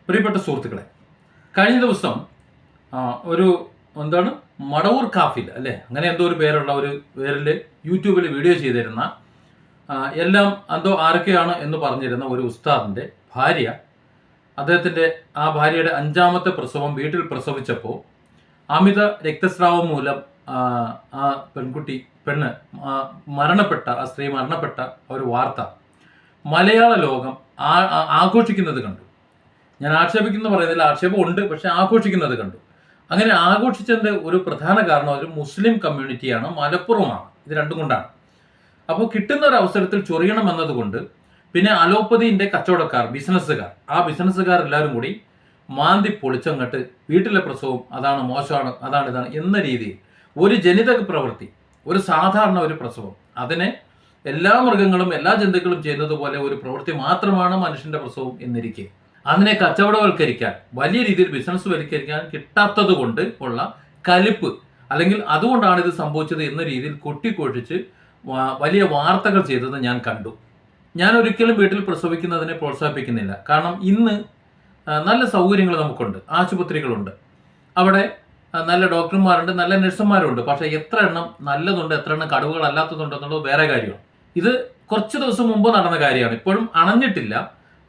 പ്രിയപ്പെട്ട സുഹൃത്തുക്കളെ, കഴിഞ്ഞ ദിവസം ഒരു എന്താണ് മടവൂർ കാഫിൽ അല്ലേ, അങ്ങനെ എന്തോ ഒരു പേരുള്ള ഒരു പേരിൽ യൂട്യൂബിൽ വീഡിയോ ചെയ്തിരുന്ന എല്ലാം എന്തോ ആരൊക്കെയാണ് എന്ന് പറഞ്ഞിരുന്ന ഒരു ഉസ്താദിൻ്റെ ഭാര്യ, അദ്ദേഹത്തിൻ്റെ ആ ഭാര്യയുടെ 5ാമത്തെ പ്രസവം വീട്ടിൽ പ്രസവിച്ചപ്പോൾ അമിത രക്തസ്രാവം മൂലം ആ പെണ്ണ് മരണപ്പെട്ട, ആ സ്ത്രീ മരണപ്പെട്ട ഒരു വാർത്ത മലയാള ലോകം ആഘോഷിക്കുന്നത് കണ്ടു. ഞാൻ ആക്ഷേപിക്കുന്നു പറയുന്നില്ല, ആക്ഷേപം ഉണ്ട്, പക്ഷെ ആഘോഷിക്കുന്നത് കണ്ടു. അങ്ങനെ ആഘോഷിച്ചതിൻ്റെ ഒരു പ്രധാന കാരണം ഒരു മുസ്ലിം കമ്മ്യൂണിറ്റിയാണ്, മലപ്പുറമാണ്. ഇത് രണ്ടും കൊണ്ടാണ്. അപ്പോൾ കിട്ടുന്ന ഒരു അവസരത്തിൽ ചൊറിയണം എന്നതുകൊണ്ട് പിന്നെ അലോപ്പതിൻ്റെ കച്ചവടക്കാർ, ബിസിനസ്സുകാർ, ആ ബിസിനസ്സുകാരെല്ലാവരും കൂടി മാന്തി പൊളിച്ചങ്ങട്ട് വീട്ടിലെ പ്രസവം അതാണ് മോശമാണ്, അതാണ് ഇതാണ് എന്ന രീതിയിൽ ഒരു ജനിതക പ്രവൃത്തി, ഒരു സാധാരണ ഒരു പ്രസവം, അതിനെ എല്ലാ മൃഗങ്ങളും എല്ലാ ജന്തുക്കളും ചെയ്യുന്നത് പോലെ ഒരു പ്രവൃത്തി മാത്രമാണ് മനുഷ്യന്റെ പ്രസവം എന്നിരിക്കെ അതിനെ കച്ചവടവൽക്കരിക്കാൻ, വലിയ രീതിയിൽ ബിസിനസ് വൽക്കരിക്കാൻ കിട്ടാത്തത് കൊണ്ട് ഉള്ള കലിപ്പ്, അല്ലെങ്കിൽ അതുകൊണ്ടാണ് ഇത് സംഭവിച്ചത് എന്ന രീതിയിൽ കൊട്ടിക്കൊഴിച്ച് വലിയ വാർത്തകൾ ചെയ്തത് ഞാൻ കണ്ടു. ഞാൻ ഒരിക്കലും വീട്ടിൽ പ്രസവിക്കുന്നതിനെ പ്രോത്സാഹിപ്പിക്കുന്നില്ല. കാരണം ഇന്ന് നല്ല സൗകര്യങ്ങൾ നമുക്കുണ്ട്, ആശുപത്രികളുണ്ട്, അവിടെ നല്ല ഡോക്ടർമാരുണ്ട്, നല്ല നഴ്സുമാരുണ്ട്. പക്ഷേ എത്ര എണ്ണം നല്ലതുണ്ട്, എത്ര എണ്ണം കടുവകളല്ലാത്തതുണ്ടെന്നുള്ളത് വേറെ കാര്യമാണ്. ഇത് കുറച്ച് ദിവസം മുമ്പ് നടന്ന കാര്യമാണ്, ഇപ്പോഴും അണഞ്ഞിട്ടില്ല.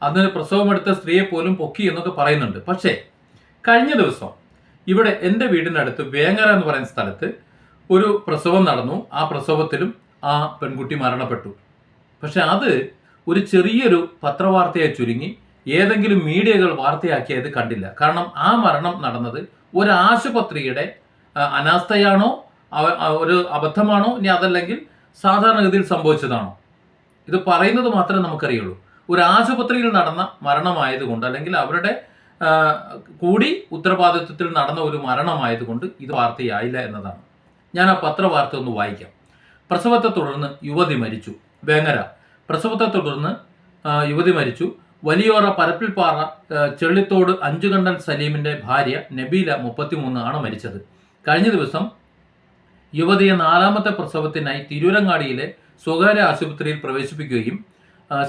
അതിന് പ്രസവമെടുത്ത സ്ത്രീയെ പോലും പൊക്കി എന്നൊക്കെ പറയുന്നുണ്ട്. പക്ഷേ കഴിഞ്ഞ ദിവസം ഇവിടെ എൻ്റെ വീടിനടുത്ത് വേങ്ങര എന്ന് പറയുന്ന സ്ഥലത്ത് ഒരു പ്രസവം നടന്നു. ആ പ്രസവത്തിലും ആ പെൺകുട്ടി മരണപ്പെട്ടു. പക്ഷെ അത് ഒരു ചെറിയൊരു പത്രവാർത്തയായി ചുരുങ്ങി ഏതെങ്കിലും മീഡിയകൾ വാർത്തയാക്കിയത് കണ്ടില്ല. കാരണം ആ മരണം നടന്നത് ഒരു ആശുപത്രിയുടെ അനാസ്ഥയാണോ, ഒരു അബദ്ധമാണോ, ഇനി അതല്ലെങ്കിൽ സാധാരണഗതിയിൽ സംഭവിച്ചതാണോ, ഇത് പറയുന്നത് മാത്രമേ നമുക്കറിയുള്ളൂ. ഒരു ആശുപത്രിയിൽ നടന്ന മരണമായതുകൊണ്ട്, അല്ലെങ്കിൽ അവരുടെ കൂടി ഉത്തരവാദിത്വത്തിൽ നടന്ന ഒരു മരണമായതുകൊണ്ട് ഇത് വാർത്തയായില്ല എന്നതാണ്. ഞാൻ ആ പത്രവാർത്ത ഒന്ന് വായിക്കാം. പ്രസവത്തെ തുടർന്ന് യുവതി മരിച്ചു. വേങ്ങര പ്രസവത്തെ തുടർന്ന് യുവതി മരിച്ചു. വലിയോറ പരപ്പിൽപ്പാറ ചെള്ളിത്തോട് അഞ്ചുകണ്ടൻ സലീമിൻ്റെ ഭാര്യ നബീല 33 ആണ് മരിച്ചത്. കഴിഞ്ഞ ദിവസം യുവതിയെ 4ാമത്തെ പ്രസവത്തിനായി തിരൂരങ്ങാടിയിലെ സ്വകാര്യ ആശുപത്രിയിൽ പ്രവേശിപ്പിക്കുകയും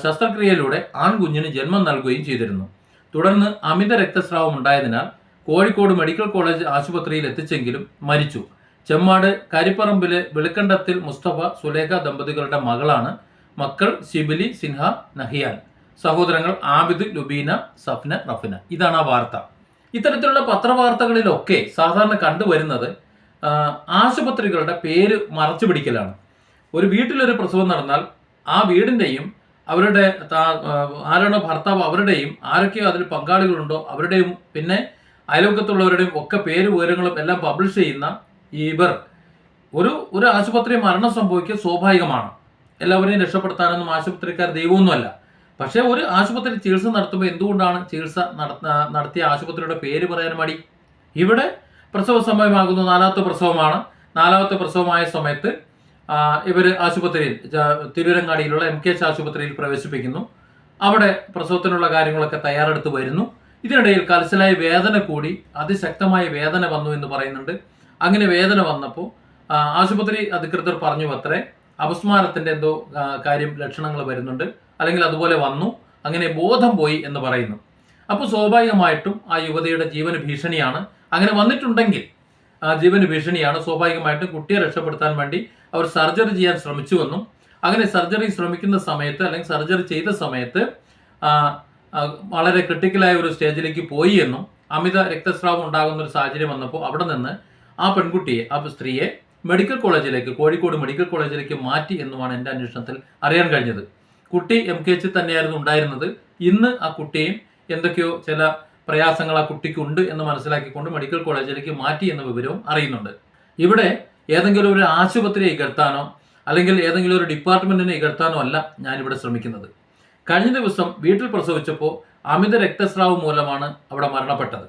ശസ്ത്രക്രിയയിലൂടെ ആൺകുഞ്ഞിന് ജന്മം നൽകുകയും ചെയ്തിരുന്നു. തുടർന്ന് അമിത രക്തസ്രാവം ഉണ്ടായതിനാൽ കോഴിക്കോട് മെഡിക്കൽ കോളേജ് ആശുപത്രിയിൽ എത്തിച്ചെങ്കിലും മരിച്ചു. ചെമ്മാട് കരിപ്പറമ്പിലെ വെളുക്കണ്ടത്തിൽ മുസ്തഫ സുലേഖ ദമ്പതികളുടെ മകളാണ്. മക്കൾ ഷിബിലി, സിൻഹ, നഹിയാൻ. സഹോദരങ്ങൾ ആബിദ്, ലുബീന, സഫ്ന, റഫിന. ഇതാണ് ആ വാർത്ത. ഇത്തരത്തിലുള്ള പത്രവാർത്തകളിലൊക്കെ സാധാരണ കണ്ടുവരുന്നത് ആശുപത്രികളുടെ പേര് മറച്ചു പിടിക്കലാണ്. ഒരു വീട്ടിലൊരു പ്രസവം നടന്നാൽ ആ വീടിൻ്റെയും അവരുടെ ആരാണോ ഭർത്താവ് അവരുടെയും ആരൊക്കെയോ അതിൽ പങ്കാളികളുണ്ടോ അവരുടെയും പിന്നെ അയൽവക്കത്തുള്ളവരുടെയും ഒക്കെ പേര് വിവരങ്ങളും എല്ലാം പബ്ലിഷ് ചെയ്യുന്ന ഇവർ ഒരു ആശുപത്രി മരണം സംഭവിക്കുക സ്വാഭാവികമാണ്. എല്ലാവരെയും രക്ഷപ്പെടുത്താനൊന്നും ആശുപത്രിക്കാർ ദൈവമൊന്നുമല്ല. പക്ഷേ ഒരു ആശുപത്രി ചികിത്സ നടത്തുമ്പോൾ എന്തുകൊണ്ടാണ് ചികിത്സ നടത്തിയ ആശുപത്രിയുടെ പേര് പറയാൻ മടി? ഇവിടെ പ്രസവ സമയമാകുന്നു, 4ാമത്തെ പ്രസവമാണ്. 4ാമത്തെ പ്രസവമായ സമയത്ത് ഇവർ ആശുപത്രിയിൽ തിരൂരങ്ങാടിയിലുള്ള MKH ആശുപത്രിയിൽ പ്രവേശിപ്പിക്കുന്നു. അവിടെ പ്രസവത്തിനുള്ള കാര്യങ്ങളൊക്കെ തയ്യാറെടുത്ത് വരുന്നു. ഇതിനിടയിൽ കലശലായ വേദന കൂടി, അതിശക്തമായ വേദന വന്നു എന്ന് പറയുന്നുണ്ട്. അങ്ങനെ വേദന വന്നപ്പോൾ ആശുപത്രി അധികൃതർ പറഞ്ഞു അത്രേ അപസ്മാരത്തിൻ്റെ എന്തോ ലക്ഷണങ്ങൾ വരുന്നുണ്ട്, അല്ലെങ്കിൽ അതുപോലെ വന്നു, അങ്ങനെ ബോധം പോയി എന്ന് പറയുന്നു. അപ്പോൾ സ്വാഭാവികമായിട്ടും ആ യുവതിയുടെ ജീവന് ഭീഷണിയാണ്. അങ്ങനെ വന്നിട്ടുണ്ടെങ്കിൽ ജീവന് ഭീഷണിയാണ്. സ്വാഭാവികമായിട്ടും കുട്ടിയെ രക്ഷപ്പെടുത്താൻ വേണ്ടി അവർ സർജറി ചെയ്യാൻ ശ്രമിച്ചുവെന്നും, അങ്ങനെ സർജറി ശ്രമിക്കുന്ന സമയത്ത് അല്ലെങ്കിൽ സർജറി ചെയ്ത സമയത്ത് വളരെ ക്രിട്ടിക്കലായ ഒരു സ്റ്റേജിലേക്ക് പോയി എന്നും, അമിത രക്തസ്രാവം ഉണ്ടാകുന്ന ഒരു സാഹചര്യം വന്നപ്പോൾ അവിടെ നിന്ന് ആ പെൺകുട്ടിയെ, ആ സ്ത്രീയെ മെഡിക്കൽ കോളേജിലേക്ക്, കോഴിക്കോട് മെഡിക്കൽ കോളേജിലേക്ക് മാറ്റി എന്നുമാണ് എൻ്റെ അന്വേഷണത്തിൽ അറിയാൻ കഴിഞ്ഞത്. കുട്ടി MKH തന്നെയായിരുന്നു ഉണ്ടായിരുന്നത്. ഇന്ന് ആ കുട്ടിയും എന്തൊക്കെയോ ചില പ്രയാസങ്ങൾ ആ കുട്ടിക്കുണ്ട് എന്ന് മനസ്സിലാക്കിക്കൊണ്ട് മെഡിക്കൽ കോളേജിലേക്ക് മാറ്റി എന്ന വിവരവും അറിയുന്നുണ്ട്. ഇവിടെ ഏതെങ്കിലും ഒരു ആശുപത്രിയെ ഇകഴ്ത്താനോ അല്ലെങ്കിൽ ഏതെങ്കിലും ഒരു ഡിപ്പാർട്ട്മെന്റിനെ ഇകഴ്ത്താനോ അല്ല ഞാനിവിടെ ശ്രമിക്കുന്നത്. കഴിഞ്ഞ ദിവസം വീട്ടിൽ പ്രസവിച്ചപ്പോൾ അമിത രക്തസ്രാവം മൂലമാണ് അവിടെ മരണപ്പെട്ടത്.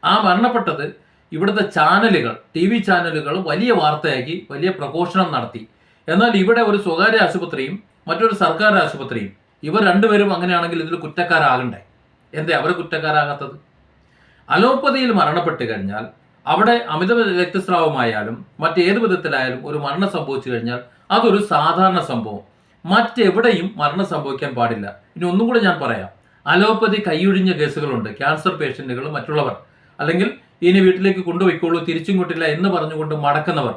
ആ മരണപ്പെട്ടത് ഇവിടുത്തെ ചാനലുകൾ, TV ചാനലുകൾ വലിയ വാർത്തയാക്കി വലിയ പ്രഘോഷണം നടത്തി. എന്നാൽ ഇവിടെ ഒരു സ്വകാര്യ ആശുപത്രിയും മറ്റൊരു സർക്കാർ ആശുപത്രിയും, ഇവർ രണ്ടുപേരും അങ്ങനെയാണെങ്കിൽ ഇതിൽ കുറ്റക്കാരാകണ്ടേ? എന്തേ അവർ കുറ്റക്കാരാകാത്തത്? അലോപ്പതിയിൽ മരണപ്പെട്ട് കഴിഞ്ഞാൽ അവിടെ അമിത രക്തസ്രാവമായാലും മറ്റേത് വിധത്തിലായാലും ഒരു മരണം സംഭവിച്ചു കഴിഞ്ഞാൽ അതൊരു സാധാരണ സംഭവം. മറ്റെവിടെയും മരണം സംഭവിക്കാൻ പാടില്ല. ഇനി ഒന്നും കൂടെ ഞാൻ പറയാം. അലോപ്പതി കൈയൊഴിഞ്ഞ കേസുകളുണ്ട്. ക്യാൻസർ പേഷ്യന്റുകൾ, മറ്റുള്ളവർ, അല്ലെങ്കിൽ ഇനി വീട്ടിലേക്ക് കൊണ്ടുപോയിക്കോളൂ തിരിച്ചും കിട്ടില്ല എന്ന് പറഞ്ഞുകൊണ്ട് മടക്കുന്നവർ.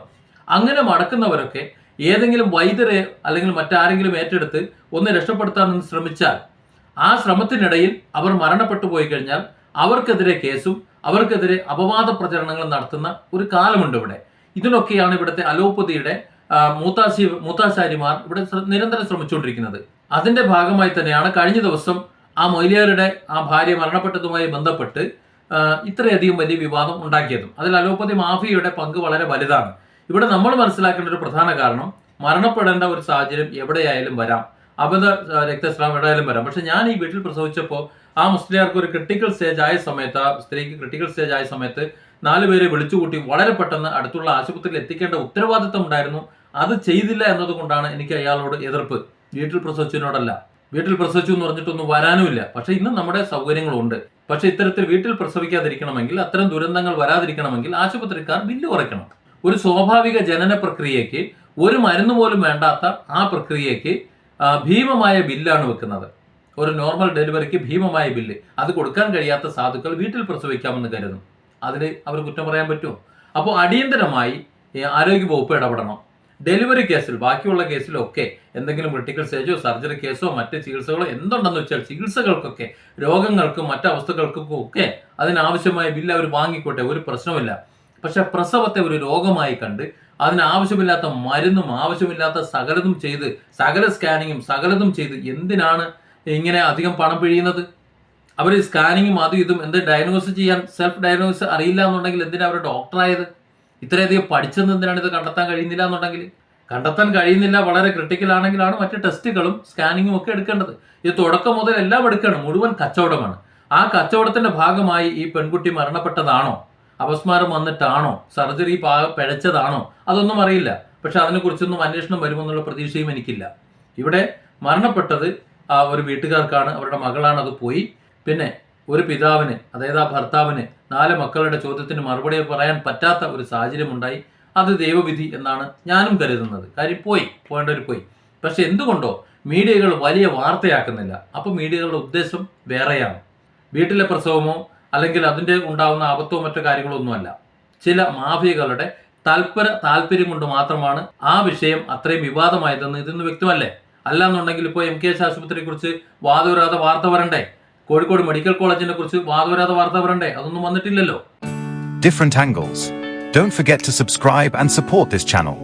അങ്ങനെ മടക്കുന്നവരൊക്കെ ഏതെങ്കിലും വൈദ്യരെ അല്ലെങ്കിൽ മറ്റാരെങ്കിലും ഏറ്റെടുത്ത് ഒന്ന് രക്ഷപ്പെടുത്താമെന്ന് ശ്രമിച്ചാൽ ആ ശ്രമത്തിനിടയിൽ അവർ മരണപ്പെട്ടു പോയി കഴിഞ്ഞാൽ അവർക്കെതിരെ കേസും അവർക്കെതിരെ അപവാദ പ്രചരണങ്ങൾ നടത്തുന്ന ഒരു കാലമുണ്ട് ഇവിടെ. ഇതിനൊക്കെയാണ് ഇവിടുത്തെ അലോപ്പതിയുടെ മൂത്താശാരിമാർ ഇവിടെ നിരന്തരം ശ്രമിച്ചുകൊണ്ടിരിക്കുന്നത്. അതിന്റെ ഭാഗമായി തന്നെയാണ് കഴിഞ്ഞ ദിവസം ആ മൊയ്ലിയാരുടെ ആ ഭാര്യ മരണപ്പെട്ടതുമായി ബന്ധപ്പെട്ട് ഇത്രയധികം വലിയ വിവാദം ഉണ്ടാക്കിയതും. അതിൽ അലോപ്പതി മാഫിയയുടെ പങ്ക് വളരെ വലുതാണ്. ഇവിടെ നമ്മൾ മനസ്സിലാക്കേണ്ട ഒരു പ്രധാന കാരണം, മരണപ്പെടേണ്ട ഒരു സാഹചര്യം എവിടെയായാലും വരാം, അബദ്ധ രക്തസ്രാവം എവിടെയായാലും വരാം. പക്ഷെ ഞാൻ ഈ വീട്ടിൽ പ്രസവിച്ചപ്പോൾ ആ മുസ്ലിയാർക്ക് ഒരു ക്രിട്ടിക്കൽ സ്റ്റേജ് ആയ സമയത്ത്, ആ സ്ത്രീക്ക് ക്രിട്ടിക്കൽ സ്റ്റേജ് ആയ സമയത്ത് 4 പേരെ വിളിച്ചുകൂട്ടി വളരെ പെട്ടെന്ന് അടുത്തുള്ള ആശുപത്രിയിൽ എത്തിക്കേണ്ട ഉത്തരവാദിത്തം ഉണ്ടായിരുന്നു. അത് ചെയ്തില്ല എന്നതുകൊണ്ടാണ് എനിക്ക് അയാളോട് എതിർപ്പ്. വീട്ടിൽ പ്രസവിച്ചതിനോടല്ല. വീട്ടിൽ പ്രസവിച്ചു എന്ന് പറഞ്ഞിട്ടൊന്നും വരാനുമില്ല. പക്ഷെ ഇന്ന് നമ്മുടെ സൗകര്യങ്ങളുണ്ട്. പക്ഷെ ഇത്തരത്തിൽ വീട്ടിൽ പ്രസവിക്കാതിരിക്കണമെങ്കിൽ, അത്തരം ദുരന്തങ്ങൾ വരാതിരിക്കണമെങ്കിൽ ആശുപത്രിക്കാർ ബില്ല് കുറയ്ക്കണം. ഒരു സ്വാഭാവിക ജനന പ്രക്രിയയ്ക്ക്, ഒരു മരുന്ന് പോലും വേണ്ടാത്ത ആ പ്രക്രിയയ്ക്ക് ഭീമമായ ബില്ലാണ് വെക്കുന്നത്. ഒരു നോർമൽ ഡെലിവറിക്ക് ഭീമമായ ബില്ല്. അത് കൊടുക്കാൻ കഴിയാത്ത സാധുക്കൾ വീട്ടിൽ പ്രസവിക്കാമെന്ന് കരുതും. അതിൽ അവർ കുറ്റം പറയാൻ പറ്റുമോ? അപ്പോൾ അടിയന്തരമായി ആരോഗ്യ വകുപ്പ് ഇടപെടണം. ഡെലിവറി കേസിൽ, ബാക്കിയുള്ള കേസിലൊക്കെ എന്തെങ്കിലും ക്രിട്ടിക്കൽ സ്റ്റേജോ സർജറി കേസോ മറ്റ് ചികിത്സകളോ എന്തുണ്ടെന്ന് വെച്ചാൽ ചികിത്സകൾക്കൊക്കെ, രോഗങ്ങൾക്കും മറ്റവസ്ഥകൾക്കും ഒക്കെ അതിനാവശ്യമായ ബില്ല് അവർ വാങ്ങിക്കോട്ടെ, ഒരു പ്രശ്നമില്ല. പക്ഷെ പ്രസവത്തെ ഒരു രോഗമായി കണ്ട് അതിനാവശ്യമില്ലാത്ത മരുന്നും ആവശ്യമില്ലാത്ത സകലതും ചെയ്ത്, സകല സ്കാനിങ്ങും സകലതും ചെയ്ത് എന്തിനാണ് ഇങ്ങനെ അധികം പണം പിഴിയുന്നത്? അവർ സ്കാനിങ്ങും അതും ഇതും എന്ത് ഡയഗ്നോസ് ചെയ്യാൻ, സെൽഫ് ഡയഗ്നോസ് അറിയില്ല എന്നുണ്ടെങ്കിൽ എന്തിനാണ് അവർ ഡോക്ടറായത്? ഇത്രയധികം പഠിച്ചത് എന്തിനാണ് ഇത് കണ്ടെത്താൻ കഴിയുന്നില്ല എന്നുണ്ടെങ്കിൽ? കണ്ടെത്താൻ കഴിയുന്നില്ല, വളരെ ക്രിട്ടിക്കൽ ആണെങ്കിലാണ് മറ്റ് ടെസ്റ്റുകളും സ്കാനിങ്ങും ഒക്കെ എടുക്കേണ്ടത്. ഇത് തുടക്കം മുതൽ എല്ലാം എടുക്കണം. മുഴുവൻ കച്ചവടമാണ്. ആ കച്ചവടത്തിന്റെ ഭാഗമായി ഈ പെൺകുട്ടി മരണപ്പെട്ടതാണോ, അപസ്മാരം വന്നിട്ടാണോ, സർജറി പിഴച്ചതാണോ, അതൊന്നും അറിയില്ല. പക്ഷെ അതിനെക്കുറിച്ചൊന്നും അന്വേഷണം വരുമെന്നുള്ള പ്രതീക്ഷയും എനിക്കില്ല. ഇവിടെ മരണപ്പെട്ടത് ഒരു വീട്ടുകാർക്കാണ്, അവരുടെ മകളാണ്, അത് പോയി. പിന്നെ ഒരു പിതാവിന്, അതായത് ആ ഭർത്താവിന് 4 മക്കളുടെ ചോദ്യത്തിന് മറുപടി പറയാൻ പറ്റാത്ത ഒരു സാഹചര്യം ഉണ്ടായി. അത് ദൈവവിധി എന്നാണ് ഞാനും കരുതുന്നത്. കാര്യം പോകേണ്ടവർ പോയി. പക്ഷെ എന്തുകൊണ്ടോ മീഡിയകൾ വലിയ വാർത്തയാക്കുന്നില്ല. അപ്പോൾ മീഡിയകളുടെ ഉദ്ദേശം വേറെയാണ്. വീട്ടിലെ പ്രസവമോ അല്ലെങ്കിൽ അതിൻ്റെ ഉണ്ടാകുന്ന ആപത്തോ മറ്റു കാര്യങ്ങളൊന്നുമല്ല. ചില മാഫിയകളുടെ താല്പര്യം കൊണ്ട് മാത്രമാണ് ആ വിഷയം അത്രയും വിവാദമായതെന്ന് ഇതിന്ന് വ്യക്തമല്ലേ? അല്ലാന്നുണ്ടെങ്കിൽ ഇപ്പോൾ MKH ആശുപത്രിയെ കുറിച്ച് വാദോരാതെ വാർത്ത വരണ്ടേ? കോഴിക്കോട് മെഡിക്കൽ കോളേജിനെ കുറിച്ച് വാദോരാതെ വാർത്ത വരണ്ടേ? അതൊന്നും വന്നിട്ടില്ലല്ലോ. Different angles. Don't forget to subscribe and support this channel.